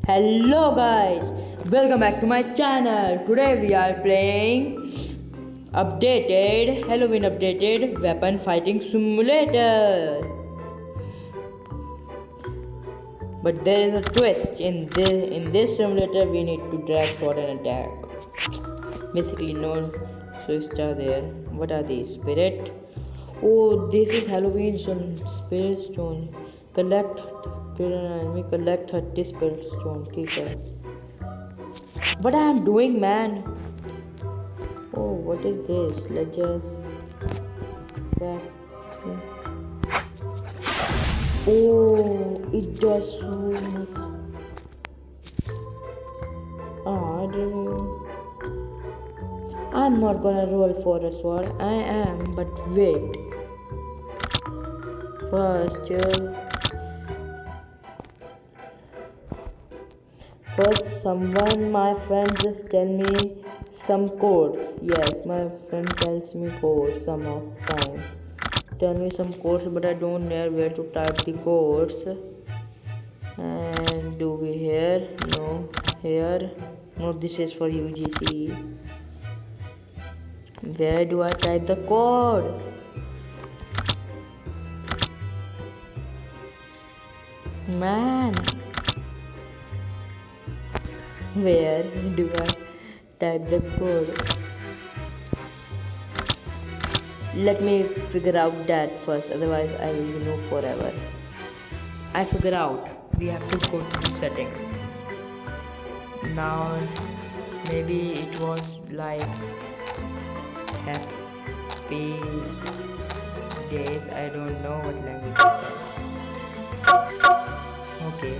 Hello guys, welcome back to my channel. Today we are playing Halloween updated weapon fighting simulator. But there is a twist. In this simulator we need to drag for an attack. Basically no twists are there. What are these? Spirit? Oh, this is Halloween spirit stone. Collect collect 30 spirit stone. Okay. What I am doing, man? Oh, what is this? Let's just. Yeah. Oh, it does so much. Ah, I'm not gonna roll for a sword. I am, but wait. First, my friend just tell me some codes. Yes, my friend tells me codes some of time. Tell me some codes, but I don't know where to type the codes. And do we here? No, here. No, this is for UGC. Where do I type the code? Man, where do I type the code? Let me figure out that first, otherwise I will know forever. I figure out. We have to go to settings. Now, maybe it was like happy days. I don't know what language it is. Okay.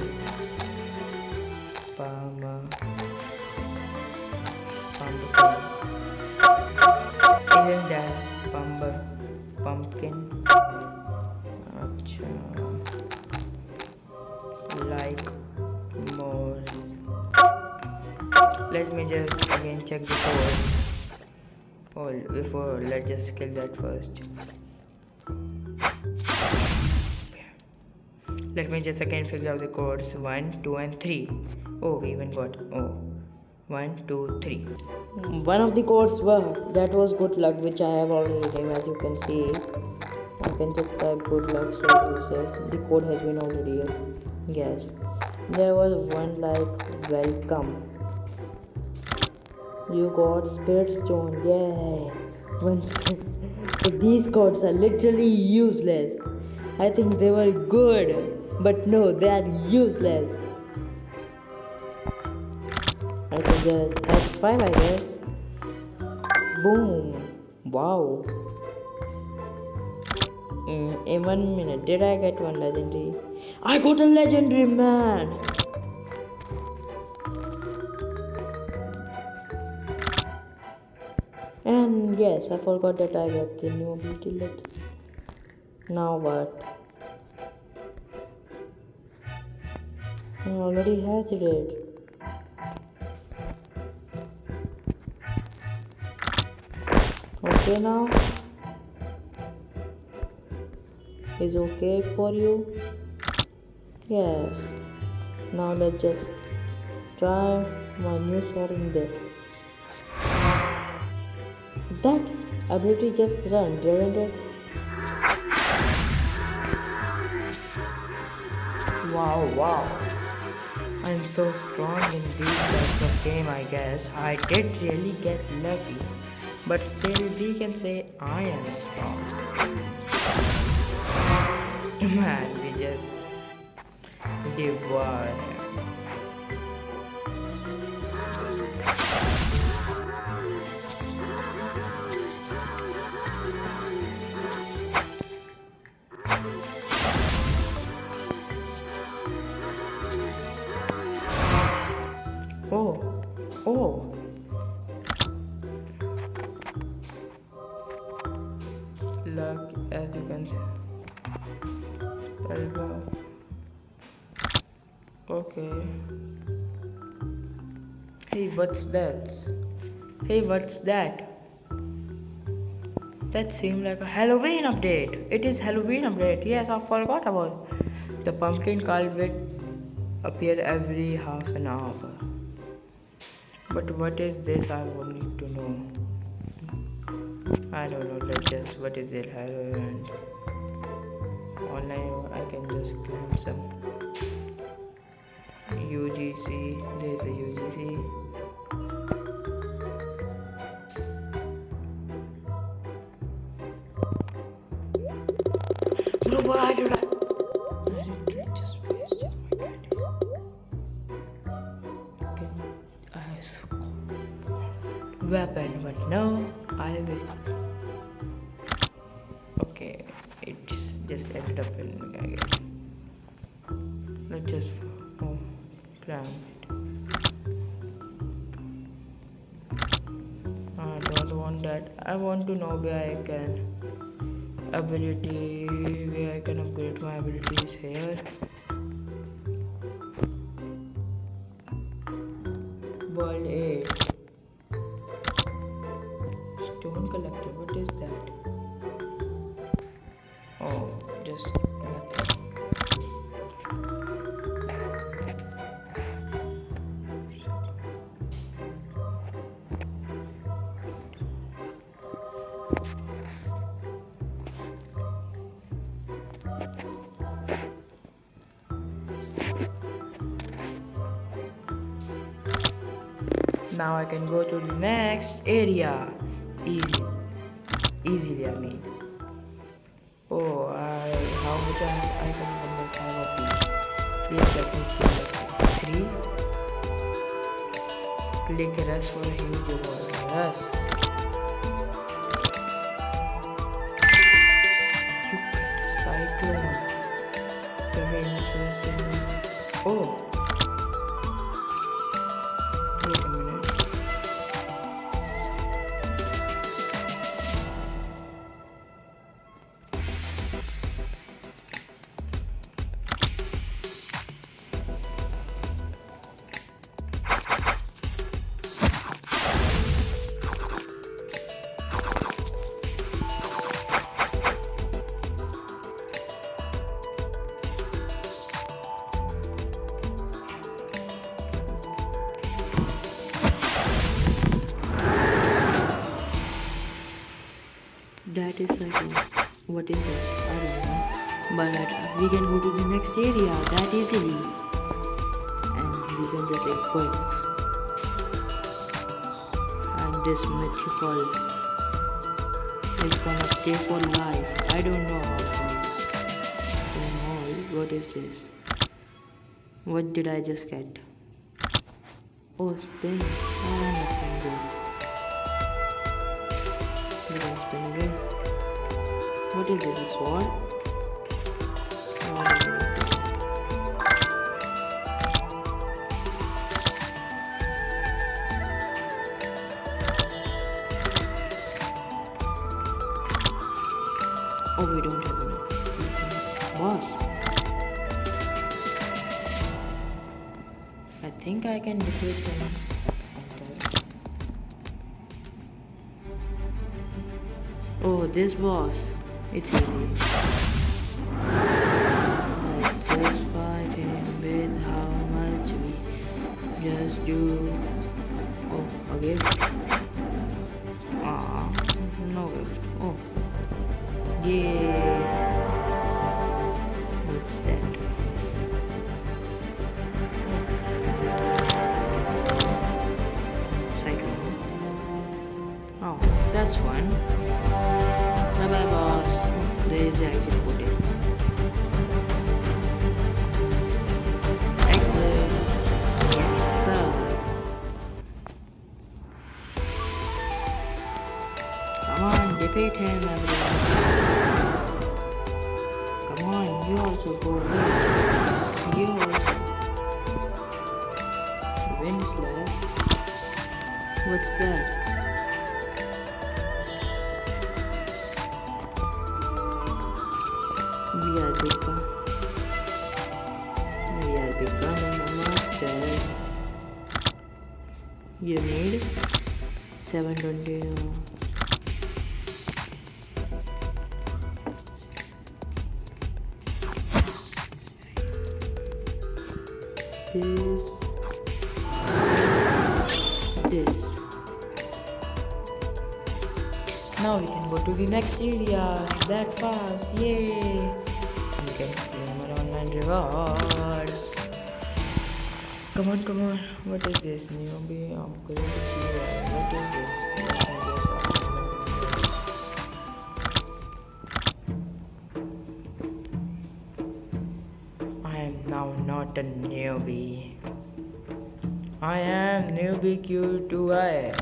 Even that pumpkin. Achha. Like more. Let me just again check the code. Oh, before let's just kill that first. Let me just again figure out the codes 1, 2 and 3. Oh, we even got 1, 2, 3. One of the codes that was good luck, which I have already named. As you can see, I can just type good luck, so it will say the code has been already here. Yes, there was one like welcome. You got spirit stone. Yay! One spirit. So these codes are literally useless. I think they were good, but no, they are useless. I can just hatch 5, I guess. Boom! Wow! In 1 minute, did I get one legendary? I got a legendary, man! And yes, I forgot that I got the new ability. Now what? I already hatched it. Okay now? Is okay for you? Yes. Now let's just try my new sword in this. That ability just ran, didn't it? Wow. I'm so strong in these types of game, I guess. I did really get lucky. But still, we can say I am strong. Man, we just devour him. Oh. Luck, as you can see. Okay. Hey, what's that? That seemed like a Halloween update. It is Halloween update. Yes, I forgot about the pumpkin culvert appear every half an hour. But what is this? I would need to know. I don't know. Let's just what is it? I don't. Online, I can just claim some UGC. There's a UGC. Bro, why did I just wasted my candy? Okay, I weapon, but no, I wasted. Okay, it's just ended up in again. Let's just climb it. I don't want that. I want to know where I can where I can upgrade my abilities here. World 8. Stone collector, what is that? Oh, just now I can go to the next area. Easily, I mean. Oh, how much I can remember 5 of these. Please let me kill 3. Click rush for a huge reward. Rush. You get cyclone. Oh. Wait a minute. That is cycle. What is that? I don't know. But we can go to the next area that easily. And we can just equip. And this mythical is gonna stay for life. I don't know how to. What is this? What did I just get? Oh, spin. Nothing good. Spin away. What is this? A sword? Oh, we don't have enough. Boss. I think I can defeat him. Oh, this boss. It's easy. Let's just fight him with how much we just do. Oh, a gift. Ah, no gift. Oh. Yeah. What's that? Cyclone. Oh, that's fun. Bye bye, boss. There is exit button. Exit. Yes, sir. Come on, defeat him, everyone. Come on, you also go away. You also. Wind slash. What's that? We are becoming a master. You need 720. this. Now we can go to the next area. That fast, yay! You can claim an online reward. Come on, come on. What is this? Newbie upgrade UI. What is this? I am now not a newbie. I am newbie Q2I.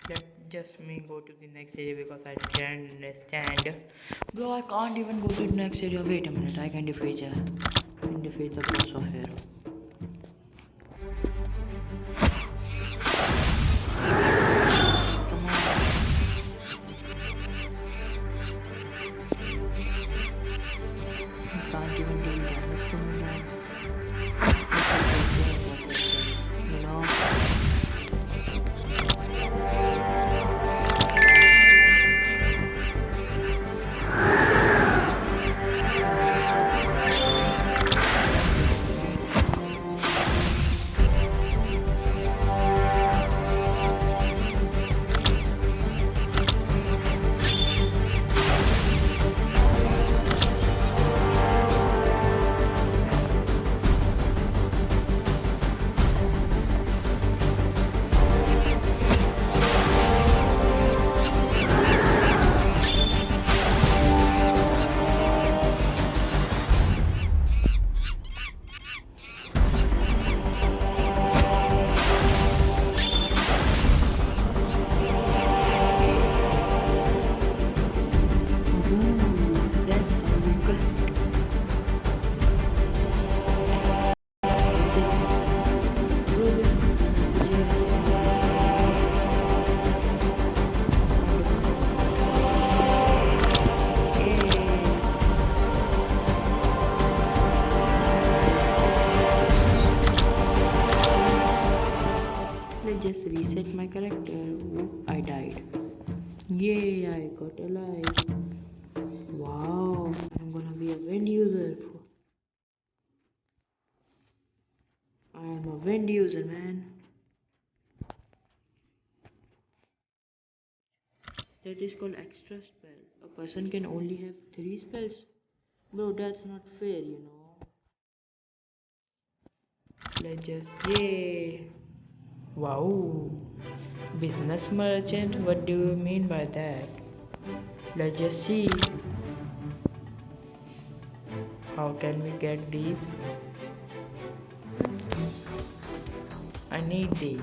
Let just me go to the next area because I can't understand. Bro, I can't even go to the next area. Wait a minute, I can defeat the boss of here. Come on. I can't even do damage to me now. You know. Just reset my character. Whoop, I died. Yay, I got alive. Wow, I'm gonna be a wind user. I am a wind user, man. That is called extra spell. A person can only have 3 spells. Bro, that's not fair, you know. Let's just, yay. Wow. Business merchant, what do you mean by that? Let's just see. How can we get these? I need these.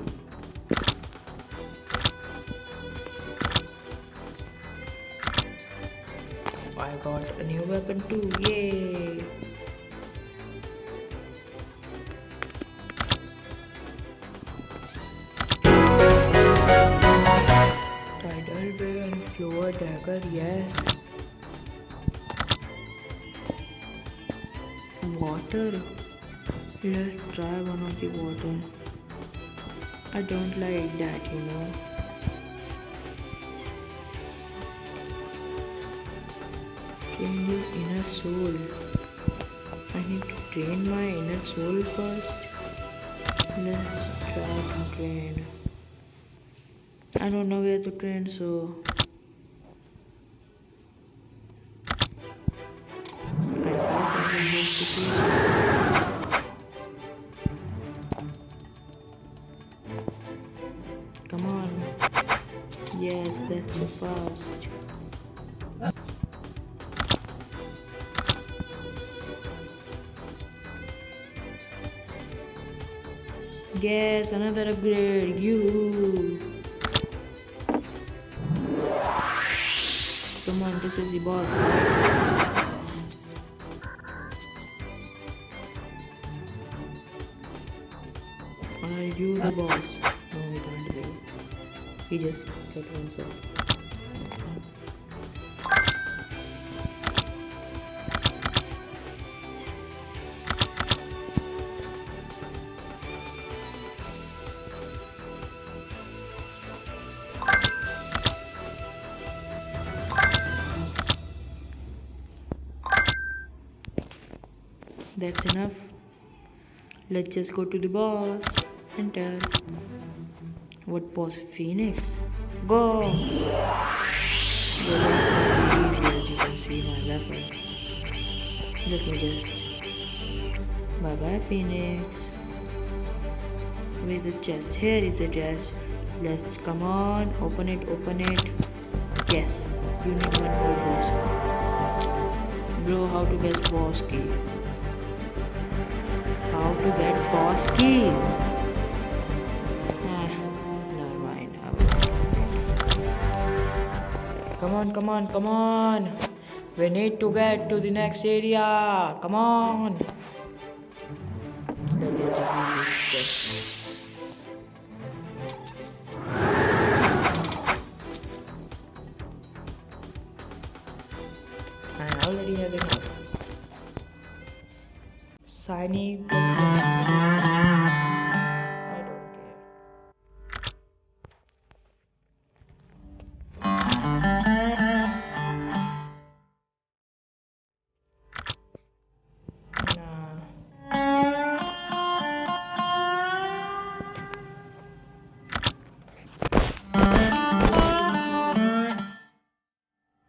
I got a new weapon too, yay! dagger, yes. Water. Let's try one of the water. I don't like that, you know. Train your inner soul. I need to train my inner soul first. Let's try to train. I don't know where to train, so I hope I will get to see. Come on. Yes, that's so fast. Yes, another upgrade. You. Come on, this is the boss, right? Are you the boss? No, he can't be. He just got himself. That's enough. Let's just go to the boss. Enter. What boss? Phoenix? Go! Well, that's not easy as you can see my weapon. Let me just. Bye bye, Phoenix. Where's the chest? Here is the chest. Let's come on. Open it, open it. Yes. You need one more boss key. Bro, how to get boss key? How to get boss key? Never mind. Come on, come on, come on. We need to get to the next area. Come on. I already have enough. Shiny plus I don't care.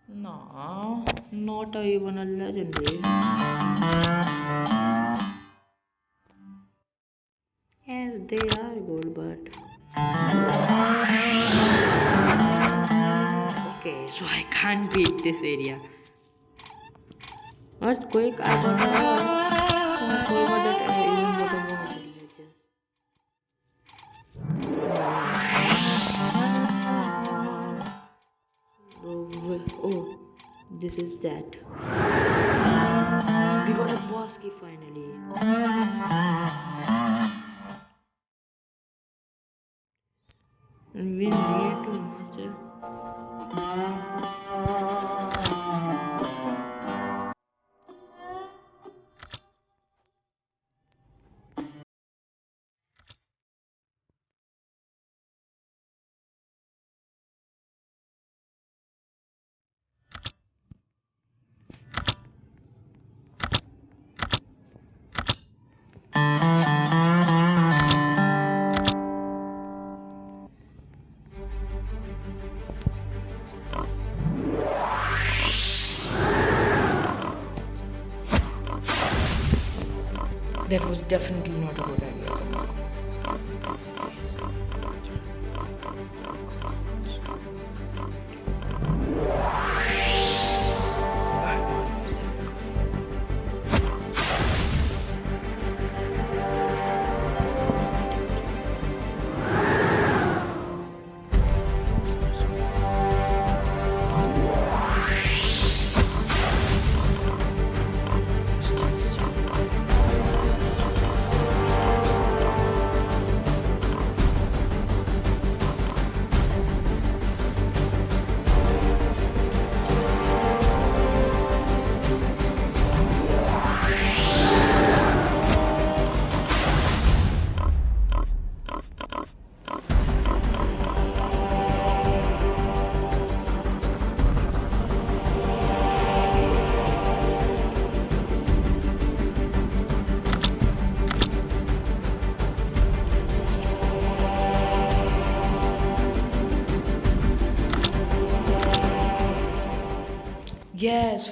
Nah, not even a legendary. Yes, they are good, but okay, so I can't beat this area. Earthquake, I got a I forgot that I even got a water just. Oh, this is that. We got a boss key finally. And we need to master. That was definitely not a good idea. Yes,